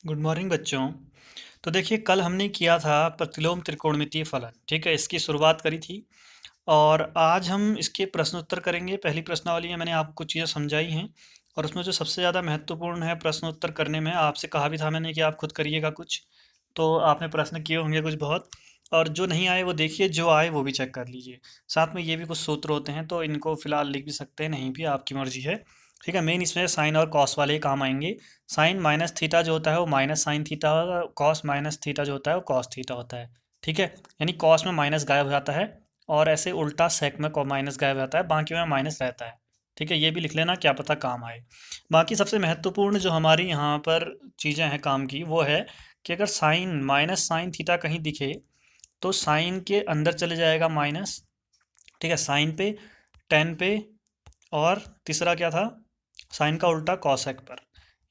Good morning बच्चों। तो देखिए, कल हमने किया था प्रतिलोम त्रिकोणमितीय फलन। ठीक है, इसकी शुरुआत करी थी और आज हम इसके प्रश्नोत्तर करेंगे। पहली प्रश्नावली में मैंने आपको कुछ चीज़ें समझाई हैं और उसमें जो सबसे ज़्यादा महत्वपूर्ण है प्रश्नोत्तर करने में, आपसे कहा भी था मैंने कि आप खुद करिएगा कुछ। तो आपने प्रश्न किए होंगे कुछ बहुत, और जो नहीं आए वो देखिए, जो आए वो भी चेक कर लीजिए। साथ में ये भी कुछ सूत्र होते हैं तो इनको फिलहाल लिख भी सकते हैं, नहीं भी, आपकी मर्जी है। ठीक है, मेन इसमें साइन और कॉस वाले ही काम आएंगे। साइन माइनस थीटा जो होता है वो माइनस साइन थीटा होगा, कॉस माइनस थीटा जो होता है वो कॉस थीटा होता है। ठीक है, यानी कॉस में माइनस गायब हो जाता है और ऐसे उल्टा सेक में माइनस गायब हो जाता है, बाकी में माइनस रहता है। ठीक है, ये भी लिख लेना, क्या पता काम आए। बाकी सबसे महत्वपूर्ण जो हमारी यहाँ पर चीज़ें हैं काम की, वो है कि अगर साइन माइनस साइन थीटा कहीं दिखे तो साइन के अंदर चले जाएगा माइनस। ठीक है, साइन पे, टेन पे, और तीसरा क्या था, साइन का उल्टा कॉसेक पर।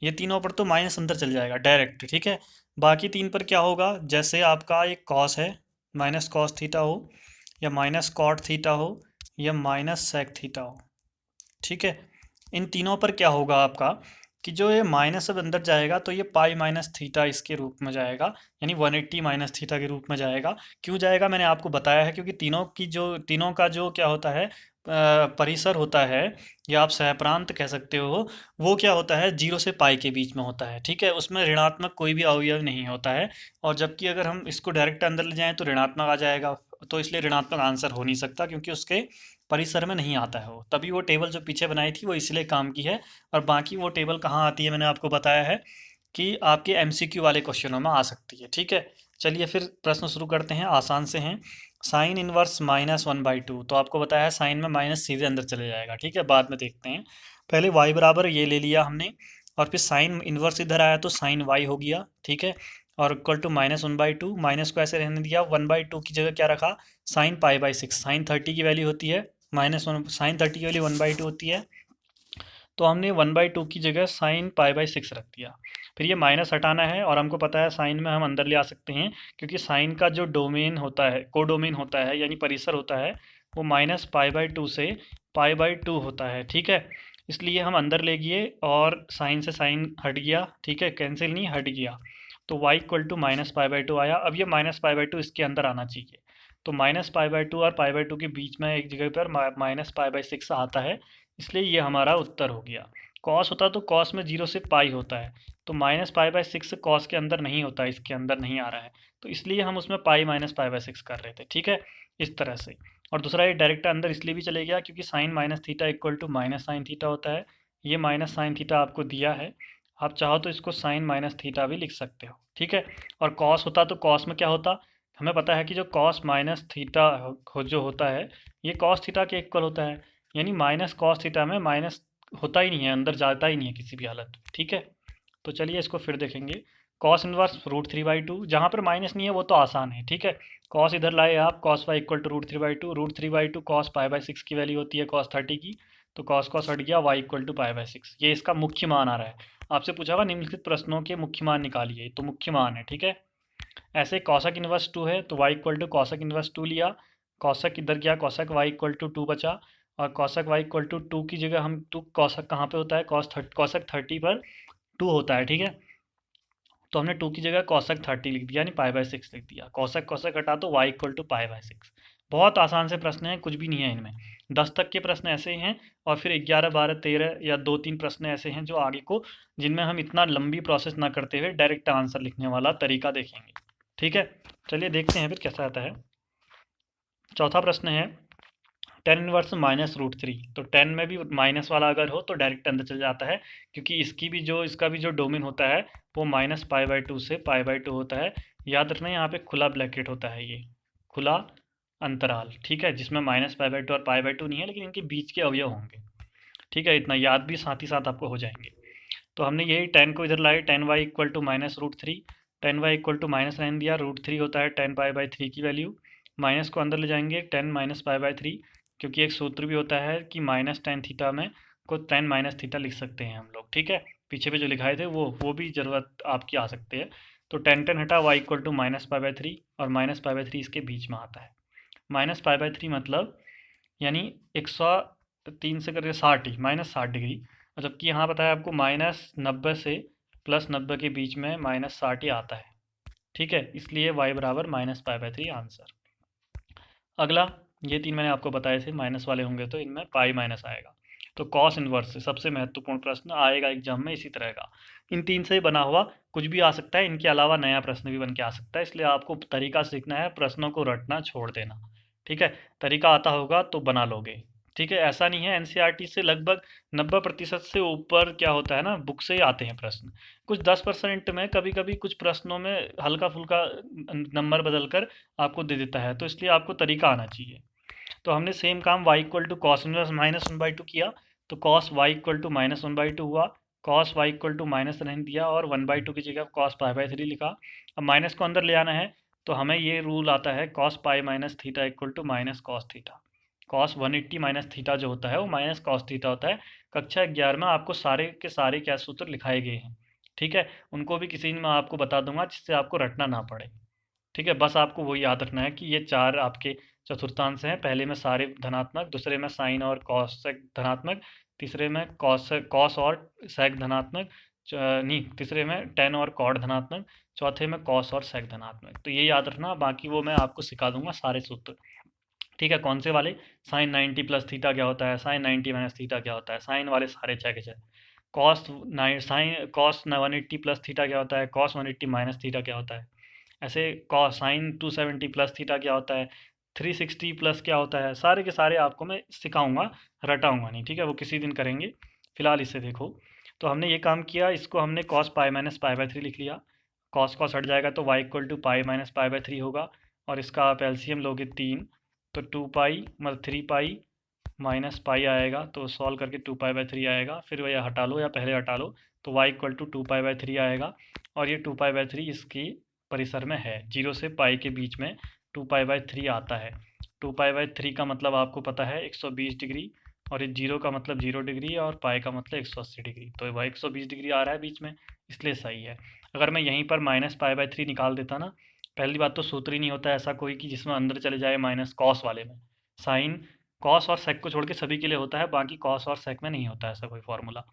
ये तीनों पर तो माइनस अंदर चल जाएगा डायरेक्ट। ठीक है, बाकी तीन पर क्या होगा, जैसे आपका एक कॉस है, माइनस कॉस थीटा हो, या माइनस कॉट थीटा हो, या माइनस सेक थीटा हो। ठीक है, इन तीनों पर क्या होगा आपका कि जो ये माइनस अब अंदर जाएगा तो ये पाई माइनस थीटा इसके रूप में जाएगा, यानी 180 माइनस थीटा के रूप में जाएगा। क्यों जाएगा मैंने आपको बताया है, क्योंकि तीनों का जो क्या होता है, परिसर होता है, या आप सहप्रांत कह सकते हो, वो क्या होता है, जीरो से पाई के बीच में होता है। ठीक है, उसमें ऋणात्मक कोई भी अवयव नहीं होता है। और जबकि अगर हम इसको डायरेक्ट अंदर ले जाएं तो ऋणात्मक आ जाएगा, तो इसलिए ऋणात्मक आंसर हो नहीं सकता, क्योंकि उसके परिसर में नहीं आता है वो। तभी वो टेबल जो पीछे बनाई थी वो इसलिए काम की है। और बाकी वो टेबल कहाँ आती है मैंने आपको बताया है कि आपके एमसीक्यू वाले क्वेश्चनों में आ सकती है। ठीक है, चलिए फिर प्रश्न शुरू करते हैं, आसान से हैं। साइन इनवर्स -1/2, तो आपको बताया है साइन में माइनस सीधे अंदर चले जाएगा। ठीक है, बाद में देखते हैं। पहले y बराबर ये ले लिया हमने, और फिर साइन इनवर्स इधर आया तो साइन y हो गया। ठीक है, और इक्वल टू -1/2, माइनस को ऐसे रहने दिया, 1/2 की जगह क्या रखा, साइन पाई/6। साइन 30 की वैल्यू होती है -1, साइन 30 की वैल्यू 1/2 होती है, तो हमने 1/2 की जगह साइन पाई/6 रख दिया। फिर ये माइनस हटाना है, और हमको पता है साइन में हम अंदर ले आ सकते हैं, क्योंकि साइन का जो डोमेन होता है, कोडोमेन होता है, यानी परिसर होता है, वो -पाई/2 से पाई/2 होता है। ठीक है, इसलिए हम अंदर ले गए और साइन से साइन हट गया। ठीक है, कैंसिल नहीं, हट गया, तो y इक्वल टू -पाई/2 आया। अब ये -पाई/2 इसके अंदर आना चाहिए, तो -पाई/2 और पाई/2 के बीच में एक जगह पर -पाई/6 आता है, इसलिए ये हमारा उत्तर हो गया। कॉस होता तो कॉस में 0 से पाई होता है, तो -पाई/6 कॉस के अंदर नहीं होता है, इसके अंदर नहीं आ रहा है, तो इसलिए हम उसमें पाई -पाई/6 कर रहे थे। ठीक है, इस तरह से। और दूसरा ये डायरेक्ट अंदर इसलिए भी चले गया क्योंकि sine minus theta equal to minus sine theta होता है। ये माइनस साइन थीटा आपको दिया है, आप चाहो तो इसको साइन माइनस थीटा भी लिख सकते हो। ठीक है, और कॉस होता तो कॉस में क्या होता, हमें पता है कि जो कॉस माइनस थीटा जो होता है, ये कॉस थीटा के इक्वल होता है, यानी माइनस कॉस थीटा में माइनस होता ही नहीं है, अंदर जाता ही नहीं है किसी भी हालत। ठीक है, तो चलिए इसको फिर देखेंगे। कॉस इनवर्स √3/2, जहाँ पर माइनस नहीं है वो तो आसान है। ठीक है, कॉस इधर लाए आप, cos y equal to √3/2, √3/2 cos पाई/6 की वैल्यू होती है कॉस 30 की, तो कॉस कॉस हट गया, वाई इक्वल टू पाई/6। ये इसका मुख्य मान आ रहा है। आपसे पूछा होगा निम्नलिखित प्रश्नों के मुख्य मान निकालिए, तो मुख्य मान है। ठीक है, ऐसे कॉसक इनवर्स 2 है तो y equal to cosec inverse 2 लिया, कॉसक इधर गया, कॉसक y इक्वल टू 2 बचा, और कॉसक y इक्वल टू 2 की जगह हम 2, कॉसक कहाँ पे होता है, कॉसक 30 पर 2 होता है। ठीक है, तो हमने 2 की जगह कॉसक 30 लिख दिया, यानी पाई/6 लिख दिया। कॉसक कॉसक हटा तो y इक्वल टू पाई/6। बहुत आसान से प्रश्न है, कुछ भी नहीं है इनमें। 10 तक के प्रश्न ऐसे हैं, और फिर 11, 12, 13 या 2-3 प्रश्न ऐसे हैं जो आगे को, जिनमें हम इतना लंबी प्रोसेस ना करते हुए डायरेक्ट आंसर लिखने वाला तरीका देखेंगे। ठीक है, चलिए देखते हैं फिर कैसा आता है। चौथा प्रश्न है, टेन इनवर्स -√3, तो 10 में भी माइनस वाला अगर हो तो डायरेक्ट अंदर चल जाता है, क्योंकि इसका भी जो डोमेन होता है वो -पाई/2 से पाई/2 होता है। याद रखना, यहाँ पे खुला ब्रैकेट होता है, ये खुला अंतराल। ठीक है, जिसमें -पाई/2 और पाई/2 नहीं है, लेकिन इनके बीच के अवयव होंगे। ठीक है, इतना याद भी साथ ही साथ आपको हो जाएंगे। तो हमने यही 10 को इधर लाए, 10y equal to -√3, 10y equal to minus रहने दिया, √3 होता है 10 पाई/3 की वैल्यू, माइनस को अंदर ले जाएंगे, 10 माइनस पाई/3, क्योंकि एक सूत्र भी होता है कि -tan थीटा में को 10 माइनस थीटा लिख सकते हैं हम लोग। ठीक है, पीछे पे जो लिखाए थे वो भी ज़रूरत आपकी आ सकते हैं। तो 10 हटा, y इक्वल टू -पाई/3, और -पाई/3 इसके बीच में आता है। -पाई/3 मतलब यानी 103 से करके 60 ही, -60 डिग्री, और जबकि यहाँ बताया आपको -90 से प्लस 90 के बीच में -60 ही आता है, ठीक है, इसलिए y बराबर -π/3 आंसर। अगला, ये 3 मैंने आपको बताए थे, माइनस वाले होंगे तो इनमें पाई माइनस आएगा। तो कॉस इनवर्स से सबसे महत्वपूर्ण प्रश्न आएगा एग्जाम में इसी तरह का। इन 3 से बना हुआ कुछ भी आ सकता है, इनके अलावा नया प्रश्न भी बन के आ सकता है, इसलिए आपको तरीका सीखना है, प्रश्नों को रटना छोड़ देना, ठीक है। तरीका आता होगा तो बना लोगे, ठीक है। ऐसा नहीं है, एनसीईआरटी से लगभग 90% से ऊपर क्या होता है ना, बुक से ही आते हैं प्रश्न। कुछ 10% में कभी कभी कुछ प्रश्नों में हल्का फुल्का नंबर बदल कर आपको दे देता है, तो इसलिए आपको तरीका आना चाहिए। तो हमने सेम काम y equal to cos inverse -1/2 किया, तो कॉस y इक्वल टू -1/2 हुआ, cos y equal to minus रहने दिया और 1/2 की जगह कॉस π/3 लिखा। अब माइनस को अंदर ले आना है, तो हमें ये रूल आता है cos pi minus theta equal to minus cos theta. Cos 180 minus theta जो होता है वो माइनस कॉस थीटा होता है। कक्षा 11 में आपको सारे के सारे क्या सूत्र लिखाए गए हैं, ठीक है। उनको भी किसी दिन मैं आपको बता दूंगा जिससे आपको रटना ना पड़े, ठीक है। बस आपको वो याद रखना है कि ये 4 आपके चतुर्थांश हैं, पहले में सारे धनात्मक, दूसरे में साइन और कॉस सेक धनात्मक, तीसरे में कॉस और सेक धनात्मक, नहीं, तीसरे में टेन और कॉड धनात्मक, चौथे में कॉस और सेक धनात्मक। तो ये याद रखना, बाकी वो मैं आपको सिखा दूंगा सारे सूत्र, ठीक है। कौन से वाले, साइन 90 प्लस थीटा क्या होता है, साइन 90 माइनस थीटा क्या होता है, साइन वाले सारे चेक है। कॉस 180 प्लस थीटा क्या होता है, कॉस 180 माइनस थीटा क्या होता है, ऐसे कॉस साइन 270 प्लस थीटा क्या होता है, 360 प्लस क्या होता है, सारे के सारे आपको मैं सिखाऊंगा, रटाऊंगा नहीं, ठीक है, वो किसी दिन करेंगे। फिलहाल इसे देखो, तो हमने ये काम किया, इसको हमने कॉस पाई माइनस π/3 लिख लिया, कॉस कॉस हट जाएगा तो y equal to pi minus π/3 होगा, और इसका आप एलसीएम लोगे 3, तो 2 पाई मतलब 3 पाई माइनस पाई आएगा, तो सॉल्व करके 2π/3 आएगा, फिर वह हटा लो या पहले हटा लो, तो y इक्वल टू 2π/3 आएगा, और ये 2π/3 इसकी परिसर में है, 0 से पाई के बीच में 2π/3 आता है। 2π/3 का मतलब आपको पता है 120 डिग्री, और ये 0 का मतलब 0 डिग्री और पाई का मतलब 180 डिग्री, तो वह 120 डिग्री आ रहा है बीच में, इसलिए सही है। अगर मैं यहीं पर -π/3 निकाल देता ना, पहली बात तो सूत्र ही नहीं होता ऐसा कोई कि जिसमें अंदर चले जाए माइनस कॉस वाले में, साइन कॉस और सेक को छोड़ के सभी के लिए होता है, बाकी कॉस और सेक में नहीं होता ऐसा कोई फार्मूला।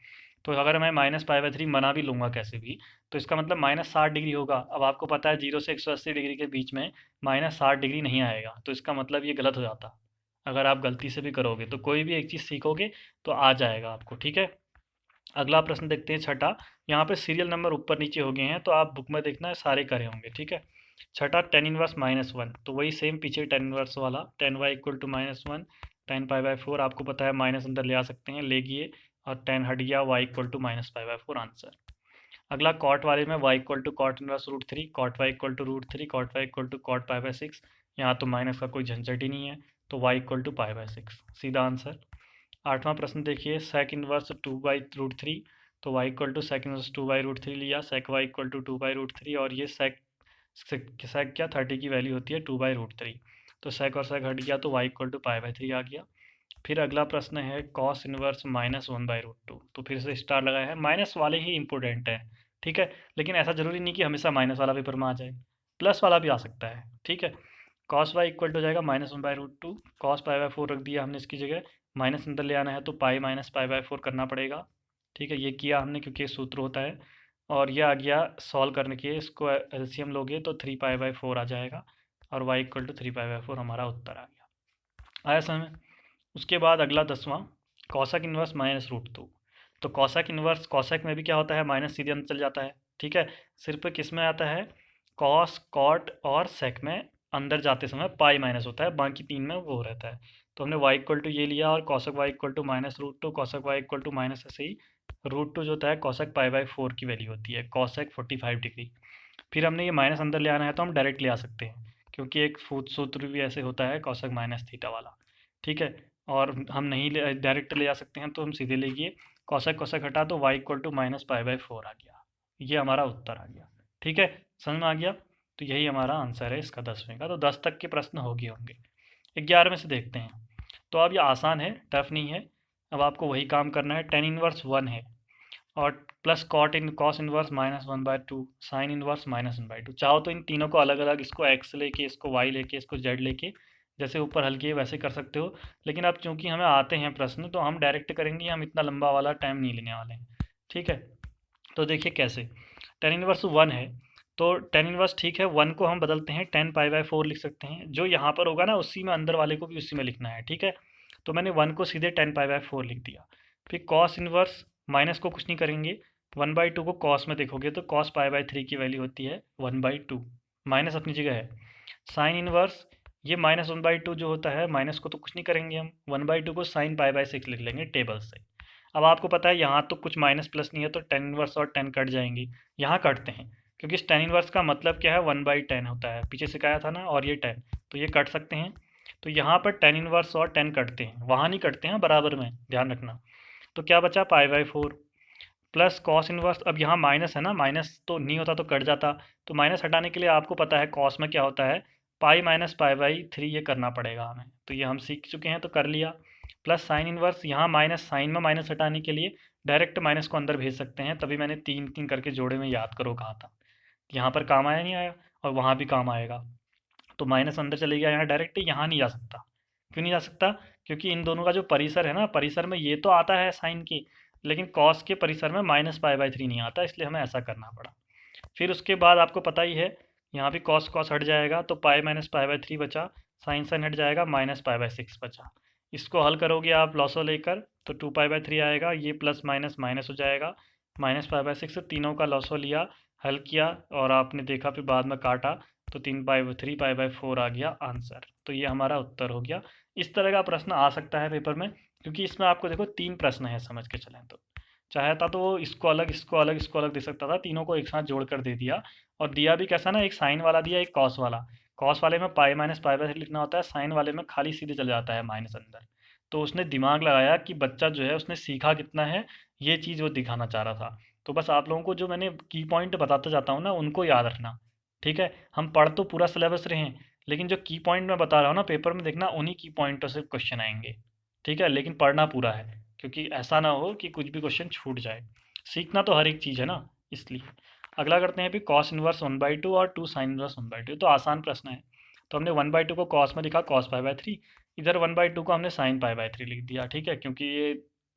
तो अगर मैं -π/3 बना भी लूँगा कैसे भी, तो इसका मतलब -60 डिग्री होगा। अब आपको पता है 0 से 180 डिग्री के बीच में -60 डिग्री नहीं आएगा, तो इसका मतलब ये गलत हो जाता। अगर आप गलती से भी करोगे तो कोई भी एक चीज़ सीखोगे तो आ जाएगा आपको, ठीक है। अगला प्रश्न देखते हैं, छठा। यहाँ पे सीरियल नंबर ऊपर नीचे हो गए हैं, तो आप बुक में देखना है सारे करे होंगे, ठीक है। छठा, टेन इनवर्स -1, तो वही सेम पीछे टेन इनवर्स वाला, tan y equal to -1, tan π/4, आपको पता है माइनस अंदर ले आ सकते हैं, ले गए, और टेन हट गया, y इक्वल टू -π/4 आंसर। अगला कॉट वाले में y equal to cot inverse √3, cot y equal to √3, cot y equal to cot π/6, यहाँ तो माइनस का कोई झंझट ही नहीं है, तो y इक्वल टू π/6 सीधा आंसर। आठवां प्रश्न देखिए, सेक इनवर्स 2/√3, तो y equal to sec inverse 2/√3 लिया, सेक y इक्वल टू 2/√3, और ये सेक सेक क्या 30 की वैल्यू होती है 2/√3, तो सेक और सेक हट गया, तो y इक्वल टू π/3 आ गया। फिर अगला प्रश्न है कॉस इनवर्स -1/√2, तो फिर से स्टार लगाया है, माइनस वाले ही इंपॉर्टेंट है, ठीक है। लेकिन ऐसा जरूरी नहीं कि हमेशा माइनस वाला पेपर में आ जाए, प्लस वाला भी आ सकता है, ठीक है। कॉस y इक्वल टू हो जाएगा -1/√2, कॉस π/4 रख दिया हमने इसकी जगह, माइनस अंदर ले आना है तो पाई माइनस π/4 करना पड़ेगा, ठीक है। ये किया हमने क्योंकि ये सूत्र होता है, और ये आ गया सॉल्व करने के, इसको एलसीएम लोगे तो 3π/4 आ जाएगा, और y इक्वल टू 3π/4 हमारा उत्तर आ गया। आया समझ में। उसके बाद अगला 10वां, कॉसेक इनवर्स -√2, तो कॉसेक इनवर्स, कॉसेक में भी क्या होता है, माइनस सीधे अंदर चल जाता है, ठीक है। सिर्फ किस में आता है, कॉस कॉट और सेक में अंदर जाते समय पाई माइनस होता है, बाकी तीन में वो रहता है। तो हमने y इक्वल टू ये लिया, और cosec y equal to -√2, cosec y equal to minus, ऐसे ही √2 जो होता है कॉसेक π/4 की वैल्यू होती है, कॉसेक 45 डिग्री। फिर हमने ये माइनस अंदर ले आना है तो हम डायरेक्ट ले आ सकते हैं, क्योंकि एक सूत्र भी ऐसे होता है कॉसेक माइनस थीटा वाला, ठीक है। और हम नहीं डायरेक्ट ले आ सकते हैं तो हम सीधे ले गए, कॉसेक कॉसेक हटा तो y इक्वल टू -π/4 आ गया, ये हमारा उत्तर आ गया, ठीक है। समझ में आ गया, तो यही हमारा आंसर है इसका 10वें का। तो 10 तक के प्रश्न हो गए होंगे। 11वें से देखते हैं, तो अब ये आसान है, टफ नहीं है। अब आपको वही काम करना है, टेन इनवर्स 1 है, और plus cos inverse -1/2, sine inverse -1/2। चाहो तो इन तीनों को अलग अलग, इसको x लेके, इसको y लेके, इसको z लेके, जैसे ऊपर हल किए वैसे कर सकते हो, लेकिन अब चूंकि हमें आते हैं प्रश्न तो हम डायरेक्ट करेंगे, हम इतना लंबा वाला टाइम नहीं लेने वाले हैं, ठीक है। तो देखिए कैसे, टेन इनवर्स 1 है, तो टेन इनवर्स ठीक है, 1 को हम बदलते हैं 10 पाई/4 लिख सकते हैं, जो यहाँ पर होगा ना उसी में अंदर वाले को भी उसी में लिखना है, ठीक है। तो मैंने 1 को सीधे 10 पाई/4 लिख दिया। फिर कॉस इनवर्स, माइनस को कुछ नहीं करेंगे, 1/2 को कॉस में देखोगे तो कॉस पाई/3 की वैल्यू होती है 1/2, माइनस अपनी जगह है। साइन इनवर्स, ये -1/2 जो होता है, माइनस को तो कुछ नहीं करेंगे हम, 1/2 को साइन पाई/6 लिख लेंगे टेबल से। अब आपको पता है यहाँ तो कुछ माइनस प्लस नहीं है, तो टेन इनवर्स और 10 कट जाएंगे, यहाँ कटते हैं क्योंकि इस टेन इनवर्स का मतलब क्या है, 1/10 होता है, पीछे सिखाया था ना, और ये 10, तो ये कट सकते हैं। तो यहाँ पर टेन इनवर्स और 10 कटते हैं, वहाँ नहीं कटते हैं, बराबर में, ध्यान रखना। तो क्या बचा, पाई/4 प्लस कॉस इनवर्स। अब यहाँ माइनस है ना, माइनस तो नहीं होता तो कट जाता, तो माइनस हटाने के लिए आपको पता है कॉस में क्या होता है, पाई माइनस पाई/3 ये करना पड़ेगा हमें, तो ये हम सीख चुके हैं तो कर लिया। प्लस साइन इनवर्स, यहाँ माइनस, साइन में माइनस हटाने के लिए डायरेक्ट माइनस को अंदर भेज सकते हैं, तभी मैंने 3 करके जोड़े में याद करो कहा था। यहाँ पर काम आया नहीं आया, और वहाँ भी काम आएगा। तो माइनस अंदर चले गया, यहाँ डायरेक्ट, यहाँ नहीं जा सकता। क्यों नहीं जा सकता, क्योंकि इन दोनों का जो परिसर है ना, परिसर में ये तो आता है साइन की, लेकिन कॉस के परिसर में -पाई/3 नहीं आता, इसलिए हमें ऐसा करना पड़ा। फिर उसके बाद आपको पता ही है, यहाँ भी कॉस कॉस हट जाएगा, तो पाई माइनस पाई/3 बचा, साइन साइन हट जाएगा, -पाई/6 बचा। इसको हल करोगे आप लॉसो लेकर, तो 2 पाई/3 आएगा, ये प्लस माइनस माइनस हो जाएगा, -पाई/6 से तीनों का लॉसो लिया, हल किया, और आपने देखा फिर बाद में काटा, तो 3 पाई/4 आ गया आंसर। तो ये हमारा उत्तर हो गया। इस तरह का प्रश्न आ सकता है पेपर में, क्योंकि इसमें आपको देखो 3 प्रश्न है, समझ के चलें तो। चाहता तो वो इसको अलग, इसको अलग, इसको अलग दे सकता था, तीनों को एक साथ जोड़कर दे दिया। और दिया भी कैसा ना, एक साइन वाला दिया, एक कॉस वाला। कॉस वाले में पाई माइनस पाई/3 लिखना होता है, साइन वाले में खाली सीधे चल जाता है माइनस अंदर। तो उसने दिमाग लगाया कि बच्चा जो है उसने सीखा कितना है, ये चीज़ वो दिखाना चाह रहा था। तो बस आप लोगों को जो मैंने की पॉइंट बताता जाता हूँ ना, उनको याद रखना, ठीक है। हम पढ़ तो पूरा सिलेबस रहे हैं, लेकिन जो की पॉइंट मैं बता रहा हूँ ना, पेपर में देखना उन्हीं की पॉइंटों से क्वेश्चन आएंगे, ठीक है। लेकिन पढ़ना पूरा है, क्योंकि ऐसा ना हो कि कुछ भी क्वेश्चन छूट जाए। सीखना तो हर एक चीज़ है ना, इसलिए। अगला करते हैं, फिर कॉस इनवर्स 1/2 और 2 साइन इनवर्स 1/2, तो आसान प्रश्न है। तो हमने 1/2 को कॉस में लिखा, कॉस पाई/3, इधर 1/2 को हमने साइन पाई/3 लिख दिया, ठीक है, क्योंकि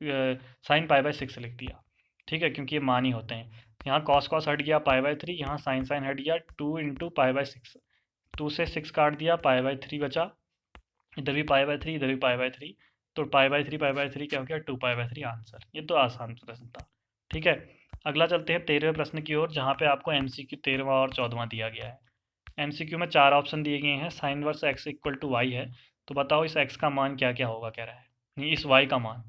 ये साइन पाई/6 लिख दिया, ठीक है, क्योंकि ये मान ही होते हैं। यहाँ कॉस कॉस हट गया, पाई/3, यहाँ साइन साइन हट गया, 2 इंटू पाई/6, 2 से 6 काट दिया, पाई/3 बचा, इधर भी पाई/3, इधर भी पाई/3, तो पाई/3 क्या हो गया, 2 पाई/3 आंसर। ये तो आसान प्रश्न था, ठीक है। अगला चलते हैं 13वें प्रश्न की ओर, जहाँ पे आपको एमसीक्यू 13वां और 14वां दिया गया है। एमसीक्यू में 4 ऑप्शन दिए गए हैं, sine verse x equal to y है, तो बताओ इस एक्स का मान क्या क्या होगा, कह रहा है, नहीं इस वाई का मान,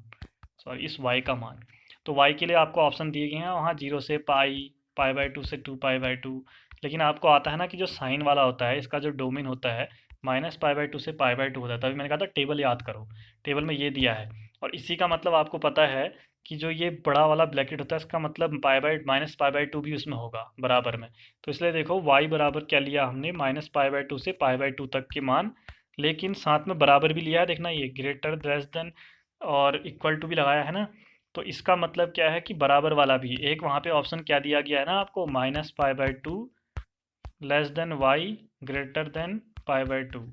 सॉरी इस वाई का मान। तो वाई के लिए आपको ऑप्शन दिए गए हैं, वहाँ 0 से पाई, पाई/2 से 2 पाई/2, लेकिन आपको आता है ना कि जो साइन वाला होता है, इसका जो डोमेन होता है -पाई/2 से पाई/2 होता है, तभी मैंने कहा था टेबल याद करो, टेबल में ये दिया है। और इसी का मतलब आपको पता है कि जो ये बड़ा वाला ब्रैकेट होता है, इसका मतलब -पाई/2 भी उसमें होगा बराबर में। तो इसलिए देखो वाई बराबर क्या लिया हमने, -पाई/2 से पाई/2 तक के मान, लेकिन साथ में बराबर भी लिया है, देखना ये ग्रेटर लेस देन और इक्वल टू भी लगाया है ना। तो इसका मतलब क्या है कि बराबर वाला भी, एक वहाँ पे ऑप्शन क्या दिया गया है ना आपको, -पाई/2 less than y greater than पाई/2,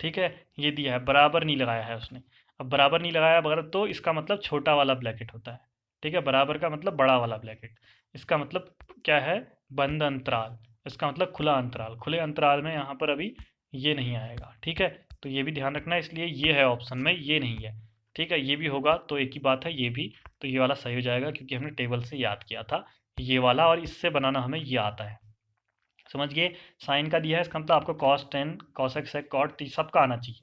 ठीक है, ये दिया है, बराबर नहीं लगाया है उसने। अब बराबर नहीं लगाया बगैर, तो इसका मतलब छोटा वाला ब्रैकेट होता है, ठीक है, बराबर का मतलब बड़ा वाला ब्रैकेट। इसका मतलब क्या है, बंद अंतराल, इसका मतलब खुला अंतराल, खुले अंतराल में यहाँ पर अभी ये नहीं आएगा, ठीक है। तो ये भी ध्यान रखना है, इसलिए ये है ऑप्शन में, ये नहीं है, ठीक है। ये भी होगा तो एक ही बात है, ये भी, तो ये वाला सही हो जाएगा, क्योंकि हमने टेबल से याद किया था ये वाला, और इससे बनाना हमें ये आता है, समझ गए। साइन का दिया है, इसका मतलब आपको cos 10 cos x sec cot सबका आना चाहिए,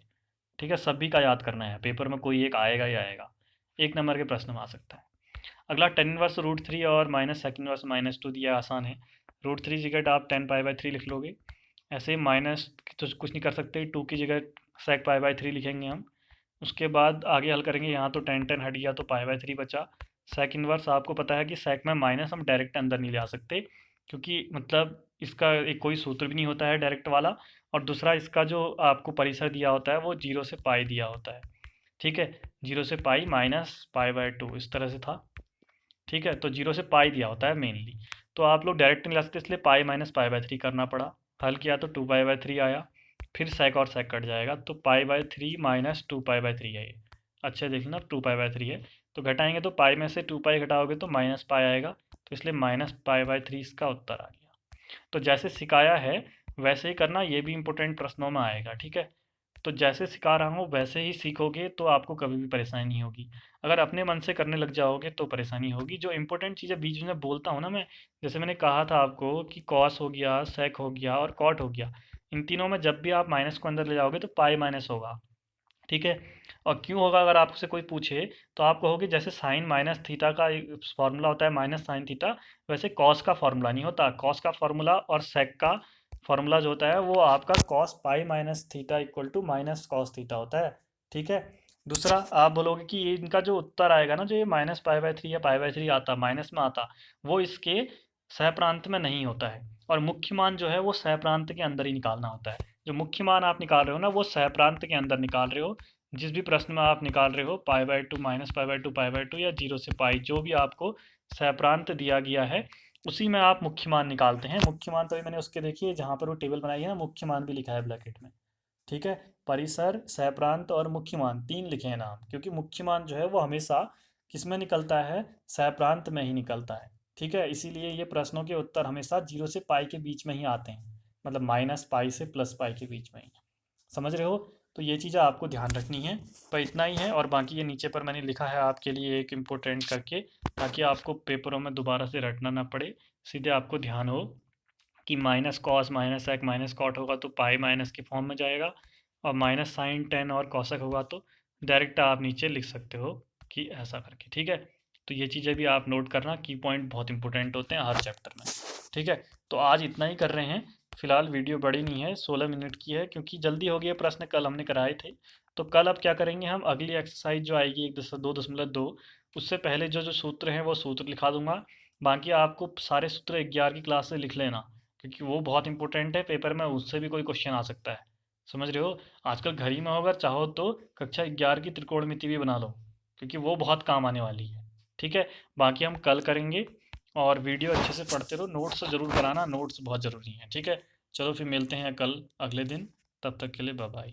ठीक है, सभी का याद करना है, पेपर में कोई एक आएगा ही आएगा, एक नंबर के प्रश्न में आ सकता है। अगला टेन इनवर्स √3 और माइनस सेक इनवर्स -2 दिया, आसान है। √3 की जगह आप 10 पाई/3 लिख लोगे, ऐसे माइनस तो कुछ नहीं कर सकते, 2 की जगह सेक पाई/3 लिखेंगे हम। उसके बाद आगे हल करेंगे, यहाँ तो 10 हट गया, तो पाई/3 बचा। सेक इनवर्स आपको पता है कि सेक में माइनस हम डायरेक्ट अंदर नहीं ले आ सकते, क्योंकि मतलब इसका एक कोई सूत्र भी नहीं होता है डायरेक्ट वाला, और दूसरा इसका जो आपको परिसर दिया होता है वो 0 से पाई दिया होता है, ठीक है, 0 से पाई -पाई/2 इस तरह से था, ठीक है। तो 0 से पाई दिया होता है मेनली, तो आप लोग डायरेक्ट नहीं ला सकते, इसलिए पाई -पाई/3 करना पड़ा। हल किया तो 2 पाई/3 आया, फिर सेक और सेक कट जाएगा, तो पाई/3 -2 पाई/3 है ये। अच्छा देखना 2 पाई/3 है, तो घटाएंगे तो पाई में से 2 पाई घटाओगे तो -पाई आएगा, तो इसलिए -π/3 इसका उत्तर आ गया। तो जैसे सिखाया है वैसे ही करना, ये भी इंपॉर्टेंट प्रश्नों में आएगा, ठीक है। तो जैसे सिखा रहा हूँ वैसे ही सीखोगे तो आपको कभी भी परेशानी नहीं होगी। अगर अपने मन से करने लग जाओगे तो परेशानी होगी। जो इंपॉर्टेंट चीज़ें बीच में बोलता हूँ ना मैं, जैसे मैंने कहा था आपको कि कॉस हो गया, सेक हो गया और कॉट हो गया, इन तीनों में जब भी आप माइनस को अंदर ले जाओगे तो पाई माइनस होगा, ठीक है। और क्यों होगा अगर आपसे कोई पूछे तो आप कहोगे जैसे साइन माइनस थीटा का फॉर्मूला होता है माइनस साइन थीटा, वैसे कॉस का फॉर्मूला नहीं होता। कॉस का फॉर्मूला और सेक का फॉर्मूला जो होता है वो आपका cos pi minus theta equal to minus cos theta होता है, ठीक है। दूसरा आप बोलोगे कि ये इनका जो उत्तर आएगा ना, जो ये -π/3 या π/3 आता माइनस में आता, वो इसके सहप्रांत में नहीं होता है। और मुख्य मान जो है वो सहप्रांत के अंदर ही निकालना होता है। जो मुख्य मान आप निकाल रहे हो ना वो सहप्रांत के अंदर निकाल रहे हो। जिस भी प्रश्न में आप निकाल रहे हो π/2 -π/2 π/2 या 0 से पाई, जो भी आपको सहप्रांत दिया गया है उसी में आप मुख्य मान निकालते हैं। मुख्य मान तो मैंने उसके देखिए जहाँ पर वो टेबल बनाई है ना, मुख्य मान भी लिखा है ब्रैकेट में, ठीक है। परिसर, सहप्रांत और मुख्य मान 3 लिखे हैं नाम, क्योंकि मुख्य मान जो है वो हमेशा किस में निकलता है, सहप्रांत में ही निकलता है, ठीक है। इसीलिए ये प्रश्नों के उत्तर हमेशा 0 से पाई के बीच में ही आते हैं, मतलब -π से +π के बीच में ही। समझ रहे हो? तो ये चीज़ें आपको ध्यान रखनी है। पर इतना ही है, और बाकी ये नीचे पर मैंने लिखा है आपके लिए एक इम्पोर्टेंट करके, ताकि आपको पेपरों में दोबारा से रटना ना पड़े, सीधे आपको ध्यान हो कि minus cos minus sec minus cot होगा तो पाई माइनस के फॉर्म में जाएगा, और माइनस साइन टेन और कॉसेक होगा तो डायरेक्ट आप नीचे लिख सकते हो कि ऐसा करके, ठीक है। तो ये चीज़ें भी आप नोट करना, की पॉइंट बहुत इंपॉर्टेंट होते हैं हर चैप्टर में, ठीक है। तो आज इतना ही कर रहे हैं फिलहाल। वीडियो बड़ी नहीं है, 16 मिनट की है, क्योंकि जल्दी हो गया, प्रश्न कल हमने कराए थे। तो कल अब क्या करेंगे हम, अगली एक्सरसाइज जो आएगी 1.2.2, उससे पहले जो जो सूत्र हैं वो सूत्र लिखा दूंगा। बाकी आपको सारे सूत्र 11 की क्लास से लिख लेना, क्योंकि वो बहुत इंपॉर्टेंट है, पेपर में उससे भी कोई क्वेश्चन आ सकता है। समझ रहे हो? आजकल घर ही में हो, अगर चाहो तो कक्षा 11 की त्रिकोणमिति भी बना लो, क्योंकि वो बहुत काम आने वाली है, ठीक है। बाकी हम कल करेंगे, और वीडियो अच्छे से पढ़ते रहो, नोट्स ज़रूर कराना, नोट्स बहुत ज़रूरी हैं, ठीक है। चलो फिर मिलते हैं कल अगले दिन, तब तक के लिए बाय बाय।